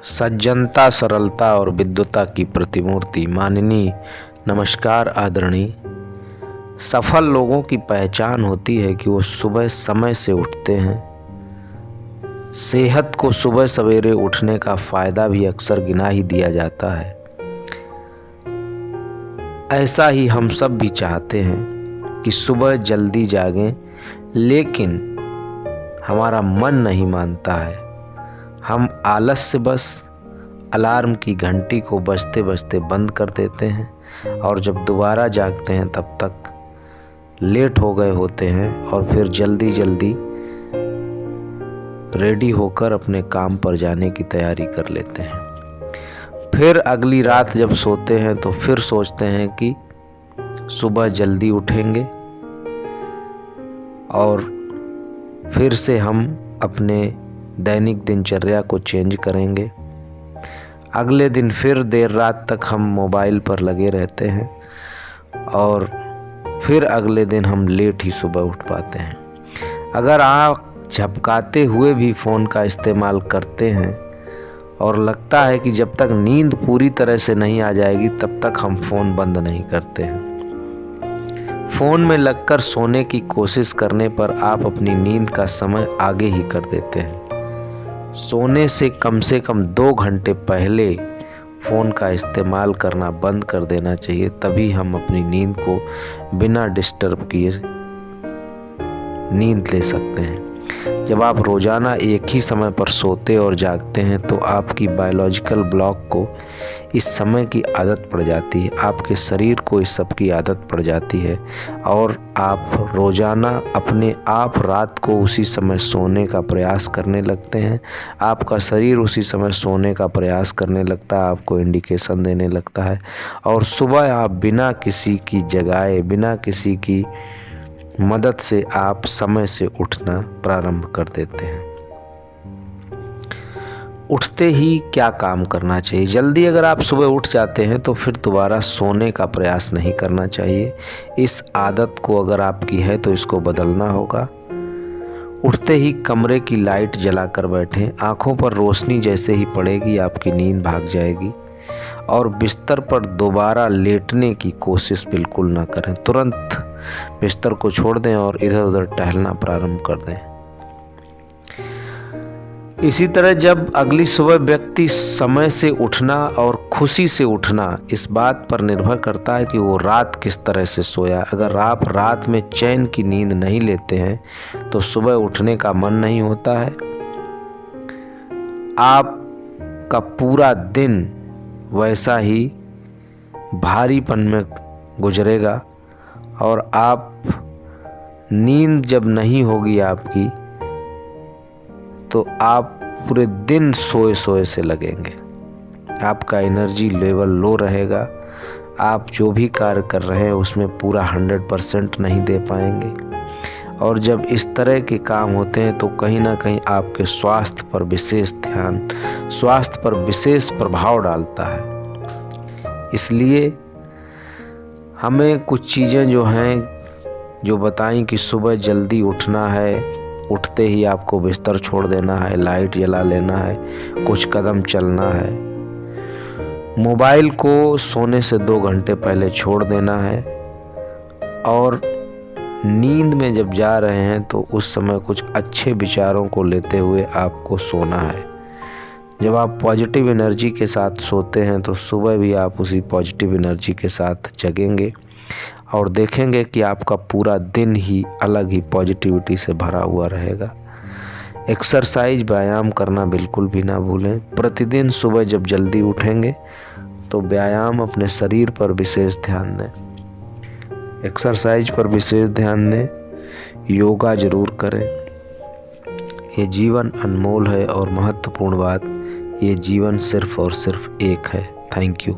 सज्जनता, सरलता और विद्वता की प्रतिमूर्ति माननीय, नमस्कार आदरणीय। सफल लोगों की पहचान होती है कि वो सुबह समय से उठते हैं। सेहत को सुबह सवेरे उठने का फ़ायदा भी अक्सर गिना ही दिया जाता है। ऐसा ही हम सब भी चाहते हैं कि सुबह जल्दी जागें, लेकिन हमारा मन नहीं मानता है। हम आलस से बस अलार्म की घंटी को बजते बजते बंद कर देते हैं और जब दोबारा जागते हैं तब तक लेट हो गए होते हैं और फिर जल्दी जल्दी रेडी होकर अपने काम पर जाने की तैयारी कर लेते हैं। फिर अगली रात जब सोते हैं तो फिर सोचते हैं कि सुबह जल्दी उठेंगे और फिर से हम अपने दैनिक दिनचर्या को चेंज करेंगे। अगले दिन फिर देर रात तक हम मोबाइल पर लगे रहते हैं और फिर अगले दिन हम लेट ही सुबह उठ पाते हैं। अगर आँख झपकाते हुए भी फ़ोन का इस्तेमाल करते हैं और लगता है कि जब तक नींद पूरी तरह से नहीं आ जाएगी तब तक हम फ़ोन बंद नहीं करते हैं। फ़ोन में लगकर सोने की कोशिश करने पर आप अपनी नींद का समय आगे ही कर देते हैं। सोने से कम 2 घंटे पहले फ़ोन का इस्तेमाल करना बंद कर देना चाहिए, तभी हम अपनी नींद को बिना डिस्टर्ब किए नींद ले सकते हैं। जब आप रोज़ाना एक ही समय पर सोते और जागते हैं तो आपकी बायोलॉजिकल क्लॉक को इस समय की आदत पड़ जाती है, आपके शरीर को इस सब की आदत पड़ जाती है और आप रोज़ाना अपने आप रात को उसी समय सोने का प्रयास करने लगते हैं। आपका शरीर उसी समय सोने का प्रयास करने लगता है, आपको इंडिकेशन देने लगता है और सुबह आप बिना किसी की जगाए, बिना किसी की मदद से आप समय से उठना प्रारंभ कर देते हैं। उठते ही क्या काम करना चाहिए? जल्दी अगर आप सुबह उठ जाते हैं तो फिर दोबारा सोने का प्रयास नहीं करना चाहिए। इस आदत को अगर आपकी है तो इसको बदलना होगा। उठते ही कमरे की लाइट जलाकर बैठें। आँखों पर रोशनी जैसे ही पड़ेगी आपकी नींद भाग जाएगी और बिस्तर पर दोबारा लेटने की कोशिश बिल्कुल ना करें। तुरंत बिस्तर को छोड़ दें और इधर उधर टहलना प्रारंभ कर दें। इसी तरह जब अगली सुबह व्यक्ति समय से उठना और खुशी से उठना इस बात पर निर्भर करता है कि वो रात किस तरह से सोया। अगर आप रात में चैन की नींद नहीं लेते हैं तो सुबह उठने का मन नहीं होता है। आपका पूरा दिन वैसा ही भारीपन में गुजरेगा और आप नींद जब नहीं होगी आपकी तो आप पूरे दिन सोए सोए से लगेंगे। आपका एनर्जी लेवल लो रहेगा। आप जो भी कार्य कर रहे हैं उसमें पूरा 100% नहीं दे पाएंगे और जब इस तरह के काम होते हैं तो कहीं ना कहीं आपके स्वास्थ्य पर विशेष प्रभाव डालता है। इसलिए हमें कुछ चीज़ें जो हैं जो बताई कि सुबह जल्दी उठना है, उठते ही आपको बिस्तर छोड़ देना है, लाइट जला लेना है, कुछ कदम चलना है, मोबाइल को सोने से 2 घंटे पहले छोड़ देना है और नींद में जब जा रहे हैं तो उस समय कुछ अच्छे विचारों को लेते हुए आपको सोना है। जब आप पॉजिटिव एनर्जी के साथ सोते हैं तो सुबह भी आप उसी पॉजिटिव एनर्जी के साथ जगेंगे और देखेंगे कि आपका पूरा दिन ही अलग ही पॉजिटिविटी से भरा हुआ रहेगा। एक्सरसाइज, व्यायाम करना बिल्कुल भी ना भूलें। प्रतिदिन सुबह जब जल्दी उठेंगे तो व्यायाम, अपने शरीर पर विशेष ध्यान दें, एक्सरसाइज पर विशेष ध्यान दें, योगा जरूर करें। ये जीवन अनमोल है और महत्वपूर्ण बात, ये जीवन सिर्फ और सिर्फ एक है। Thank you.